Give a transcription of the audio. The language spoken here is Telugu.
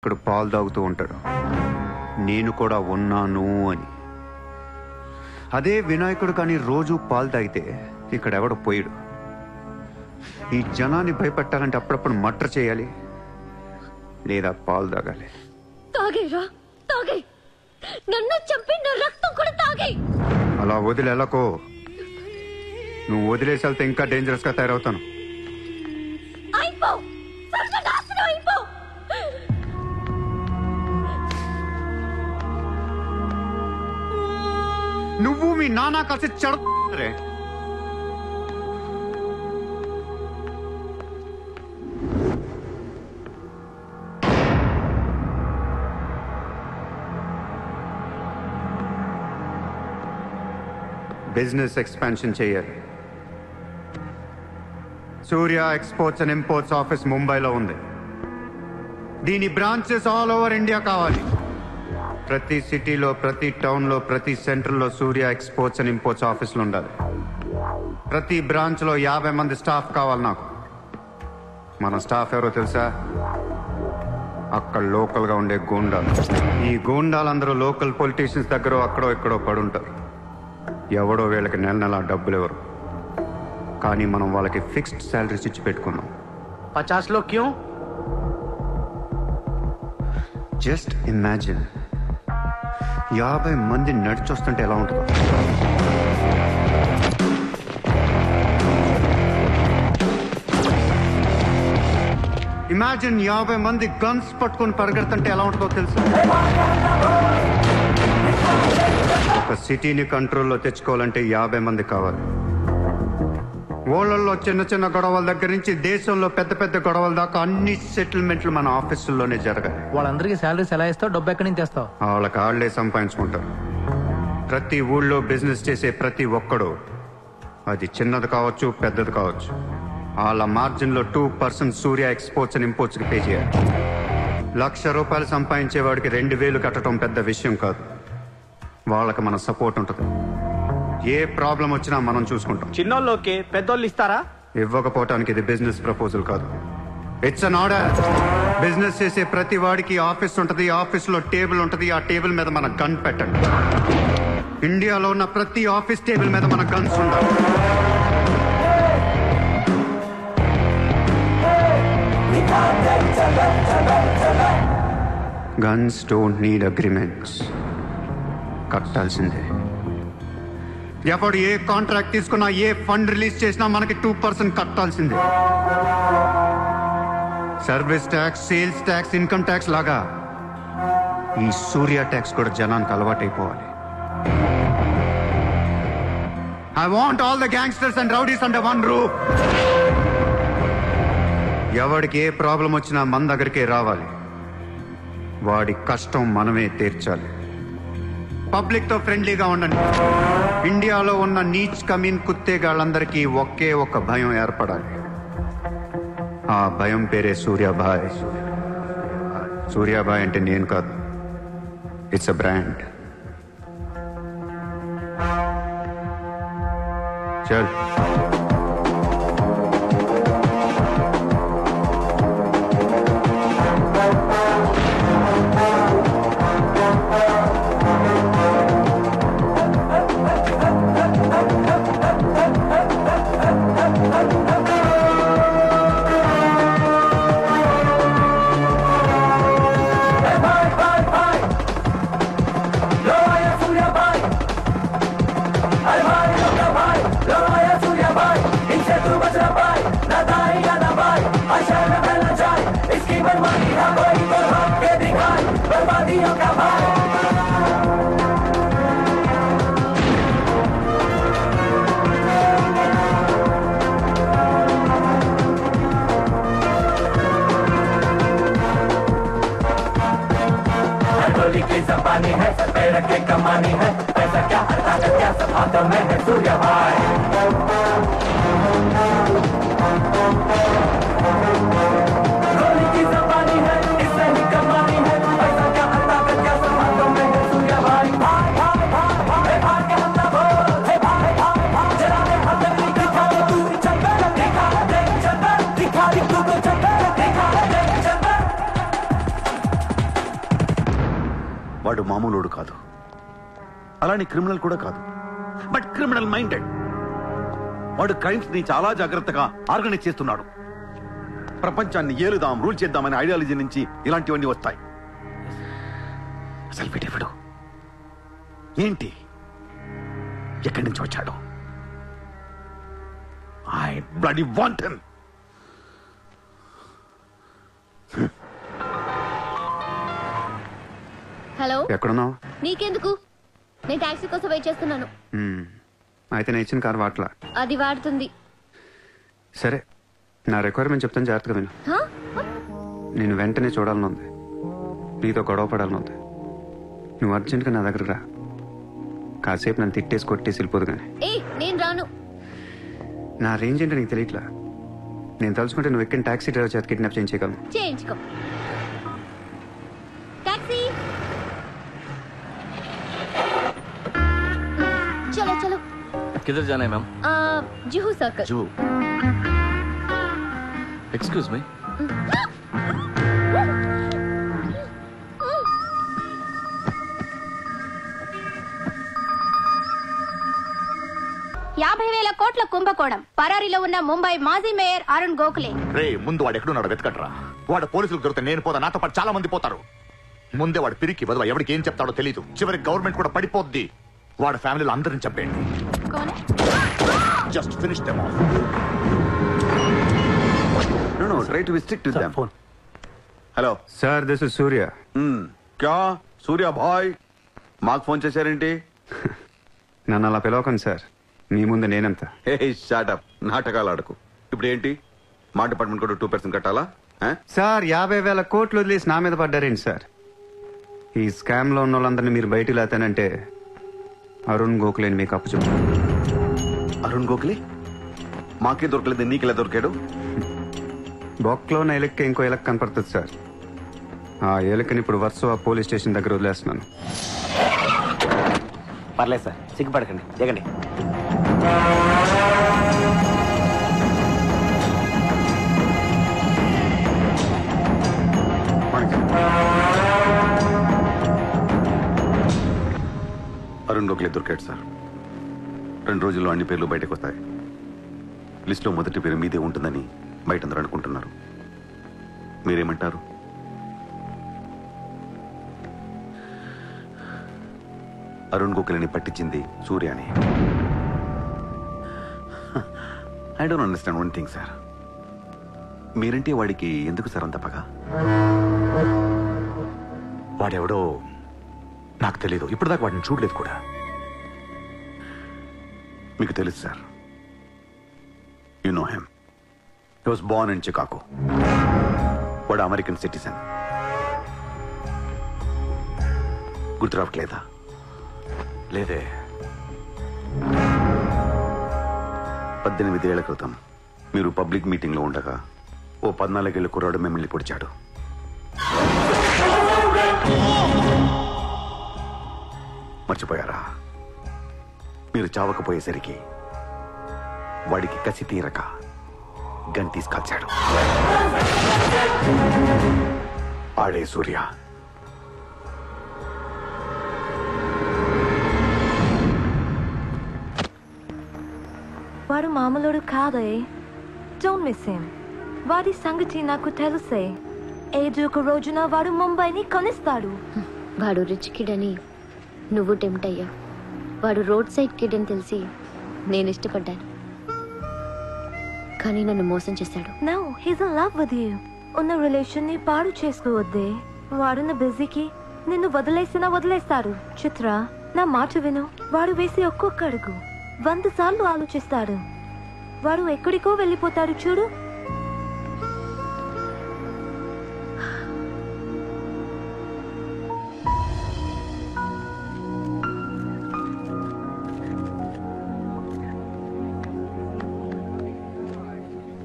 ఇక్కడ పాలు తాగుతూ ఉంటాడు, నేను కూడా ఉన్నాను అని. అదే వినాయకుడు కానీ రోజు పాలు తాగితే ఇక్కడ ఎవడు పోయాడు. ఈ జనాన్ని భయపెట్టాలంటే అప్పుడప్పుడు మర్డర్ చేయాలి, లేదా పాలు తాగాలి. నన్ను చంపి నా రక్తం కూడా తాగే. అలా వదిలేలకో, నువ్వు వదిలేసి వెళ్తే ఇంకా డేంజరస్ గా తయారవుతాను. నువ్వు మీ నాన్న కలిసి చెడరే. బిజినెస్ ఎక్స్పాన్షన్ చేయాలి. సూర్య ఎక్స్పోర్ట్స్ అండ్ ఇంపోర్ట్స్ ఆఫీస్ ముంబైలో ఉంది. దీని బ్రాంచెస్ ఆల్ ఓవర్ ఇండియా కావాలి. ప్రతి సిటీలో, ప్రతి టౌన్లో, ప్రతి సెంటర్లో సూర్య ఎక్స్పోర్ట్స్ అండ్ ఇంపోర్ట్స్ ఆఫీసులు ఉండాలి. ప్రతి బ్రాంచ్లో 50 మంది స్టాఫ్ కావాలి నాకు. మన స్టాఫ్ ఎవరో తెలుసా? అక్కడ లోకల్గా ఉండే గూండాలు. ఈ గూండాలందరూ లోకల్ పొలిటీషియన్స్ దగ్గర అక్కడో ఇక్కడో పడుంటారు. ఎవడో వీళ్ళకి నెల నెల డబ్బులు ఎవరు, కానీ మనం వాళ్ళకి ఫిక్స్డ్ శాలరీస్ ఇచ్చి పెట్టుకున్నాం. 50 लोग क्यों? జస్ట్ ఇమాజిన్ 50 మంది నడిచొస్తుంటే ఎలా ఉంటుందో. ఇమాజిన్ 50 మంది గన్స్ పట్టుకొని పరిగెడుతుంటే ఎలా ఉంటుందో తెలుసు. ఒక సిటీని కంట్రోల్లో తెచ్చుకోవాలంటే 50 మంది కావాలి. ఊళ్ళల్లో చిన్న చిన్న గొడవల దగ్గర నుంచి దేశంలో పెద్ద పెద్ద గొడవల దాకా అన్ని సెటిల్మెంట్లు మన ఆఫీసుల్లోనే జరగాలి. వాళ్ళందరికీ శాలరీస్ ఎలా ఇస్తావు? డబ్బు ఎక్కడి నుంచి తెస్తావు? వాళ్ళకి ఆళ్లే సంపాదించుకుంటారు. ప్రతి ఊళ్ళో బిజినెస్ చేసే ప్రతి ఒక్కడు, అది చిన్నది కావచ్చు పెద్దది కావచ్చు, వాళ్ళ మార్జిన్లో 2% సూర్య ఎక్స్పోర్ట్స్ అండ్ ఇంపోర్ట్స్కి పే చేయాలి. ₹1,00,000 సంపాదించేవాడికి 2,000 కట్టడం పెద్ద విషయం కాదు. వాళ్ళకి మన సపోర్ట్ ఉంటుంది. ఏ ప్రాబ్లం వచ్చినా మనం చూసుకుంటాం. చిన్నోళ్ళకి పెద్దోళ్ళు ఇస్తారా? ఇవ్వకపోవటానికి ఇది బిజినెస్ ప్రపోజల్ కాదు, ఇట్స్ అన్ ఆర్డర్. బిజినెస్ చేసే ప్రతి వాడికి ఆఫీస్ ఉంటుంది, ఆఫీస్లో టేబుల్ ఉంటుంది. ఆ టేబుల్ మీద మన గన్ పెట్టండి. ఇండియాలో ఉన్న ప్రతి ఆఫీస్ టేబుల్ మీద మన గన్స్ ఉండాలి. గన్స్ డోంట్ నీడ్ అగ్రిమెంట్స్, కట్టాల్సిందే. ఎప్పుడు ఏ కాంట్రాక్ట్ తీసుకున్నా, ఏ ఫండ్ రిలీజ్ చేసినా మనకి 2% కట్టాల్సిందే. Service tax, sales tax, income tax లాగా ఈ సూర్య ట్యాక్స్ కూడా జనానికి అలవాటైపోవాలి. I want all the gangsters and rowdies under one roof. ఎవడికి ఏ ప్రాబ్లం వచ్చినా మన దగ్గరికే రావాలి. వాడి కష్టం మనమే తీర్చాలి. పబ్లిక్ తో ఫ్రెండ్లీగా ఉండండి. ఇండియాలో ఉన్న నీచ్ కమీన్ కుత్తేగాళ్ళందరికీ ఒకే ఒక భయం ఏర్పడాలి. ఆ భయం పేరే సూర్యాభాయ్. సూర్యాభాయ్ అంటే నేను కాదు, ఇట్స్ అ బ్రాండ్. చల్. जबानी है सर पे रखे कमानी है, पैसा क्या हर ताकत क्या सब हाथों में है सूर्या भाई। गोली की जबानी है, इससे ही कमानी है, पैसा क्या हर ताकत क्या सब हाथों में है सूर्या भाई। भाई भाई भाई भाई भाई के हम ना बोल, हे भाई भाई भाई जरा दे हाथ में दिखा दे तू चल दिखा दे चल दिखा दे तू तो चल दिखा दे चल। వాడు మామూలుడు కాదు, అలాని క్రిమినల్ కూడా కాదు, బట్ క్రిమినల్ మైండెడ్. వాడు క్రైమ్స్ ని చాలా జాగ్రత్తగా ఆర్గనైజ్ చేస్తున్నాడు. ప్రపంచాన్ని ఏలుదాం, రూల్ చేద్దామనే ఐడియాలజీ నుంచి ఇలాంటివన్నీ వస్తాయి. అసలు వీడెవడు, ఏంటి, ఎక్కడి నుంచి వచ్చాడు? I bloody want him. Hello, ఎక్కడున్నావు? నీకెందుకు? నేను టాక్సీ కోసం వెయిట్ చేస్తున్నాను. అయితే నేను ఇచ్చిన కారు వాట్లా. అది వాడుతుంది. సరే, నా రిక్వైర్మెంట్ చెప్తాను, జాగ్రత్తగా విను. హా? నేను వెంటనే చూడాలనుంది, నీతో గొడవ పడాలనుంది. నువ్వు అర్జెంట్గా నా దగ్గర రా. కాసేపు నన్ను తిట్టేసి కొట్టేసి వెళ్ళిపోదు కానీ. నేను రాను. నా రేంజ్ ఏంటో నీకు తెలియట్లా. నేను తలుచుకుంటే నువ్వు ఎక్కిన టాక్సీ డ్రైవర్ చేత కిడ్నాప్ చేయించగలను. చేయించుకో. టాక్సీ, చలో చలో. किधर जाना है ma'am? Juhu circle. Juhu. Excuse me. $50,000 కోట్ల కుంభకోణం. పరారీలో ఉన్న ముంబై మాజీ మేయర్ అరుణ్ గోఖలే. రే, ముందు వాడు ఎక్కడున్నాడు వెతకట్రా. వాడు పోలీసులకు దొరికితే నేను పోతా, నాతో పాటు చాలా మంది పోతారు. ముందే వాడు పిరికి వదవ, ఎవరికి ఏం చెప్తాడో తెలీదు. చివరికి గవర్నమెంట్ కూడా పడిపోద్ది. వాడు ఫ్యామిలీలో అందరిని చంపేయండి. Just finish them off. No, try to be strict with them. Phone. Hello sir, this is Surya. క్యా సూర్య భాయ్, మాకు ఫోన్ చేశారేంటి? నన్ను అలా పిలవకండి సార్, మీ ముందు నేనెంత. హే షాటప్, నాటకాలు ఆడకు. ఇప్పుడు ఏంటి, మా డిపార్ట్మెంట్ కూడా 2% కట్టాలా? సార్, 50,000 కోట్లు వదిలేసి నా మీద పడ్డారేంటి సార్? ఈ స్కామ్ లో ఉన్న వాళ్ళందరినీ మీరు బయటికి లేతానంటే అరుణ్ గోఖలేని మీకు అప్పు చెప్పు. అరుణ్ గోఖలే మాకే దొరకలేదు, నీకెలా దొరికాడు? బొక్కలో ఉన్న ఎలక్కి ఇంకో ఎలక్ కనపడుతుంది సార్. ఆ ఎలకని ఇప్పుడు వర్సో పోలీస్ స్టేషన్ దగ్గర వదిలేస్తున్నాను. పర్లేదు సార్, సిగ్గుపడకండి, దిగండి. అరుణ్ గోఖలే దొరికాడు సార్. 2 రోజుల్లో అన్ని పేర్లు బయటకు వస్తాయి. లిస్టులో మొదటి పేరు మీదే ఉంటుందని బయట అందరూ అనుకుంటున్నారు. మీరేమంటారు? అరుణ్ గోఖలేని పట్టించింది సూర్యాని. I don't understand one thing sir. మీరంటే వాడికి ఎందుకు సార్ అంత పగ? వాడెవడో నాకు తెలీదు, ఇప్పటిదాకా వాడిని చూడలేదు కూడా. మీకు తెలుసు sir. You know him. He was Born in Chicago. వాడు అమెరికన్ సిటిజన్. గుర్తు రావట్లేదా? లేదే. 18 ఏళ్ల క్రితం మీరు పబ్లిక్ మీటింగ్ లో ఉండగా ఓ 14 ఏళ్ల కుర్రాడు మిమ్మల్ని పొడిచాడు. మర్చిపోయారా? మీరు చావకపోయేసరికి వాడికి కసి తీరక గన్ తీసుకొచ్చాడు. ఆడే సూర్య. వాడు మామూలుడు కాదే. Don't miss him. వాడి సంగతి నాకు తెలుసే. ఏదో ఒక రోజున వాడు ముంబైని కొనిస్తాడు. వాడు రిచ్ కిడ్ అని నువ్వు టెంప్ట్ అయ్యా. వాడు రోడ్ సైడ్ కిడ్ అని తెలిసి నేను ఇష్టపడ్డాను, కానీ నన్ను మోసం చేశాడు. No, he's in love with you. ఉన్న రిలేషన్ ని పాడు చేసుకోవద్దే. వాడున్న బిజీకి నిన్ను వదిలేస్తాడు. చిత్ర, నా మాట విను. వాడు వేసి ఒక్కొక్క అడుగు 100 సార్లు ఆలోచిస్తాడు. వాడు ఎక్కడికో వెళ్ళిపోతాడు చూడు.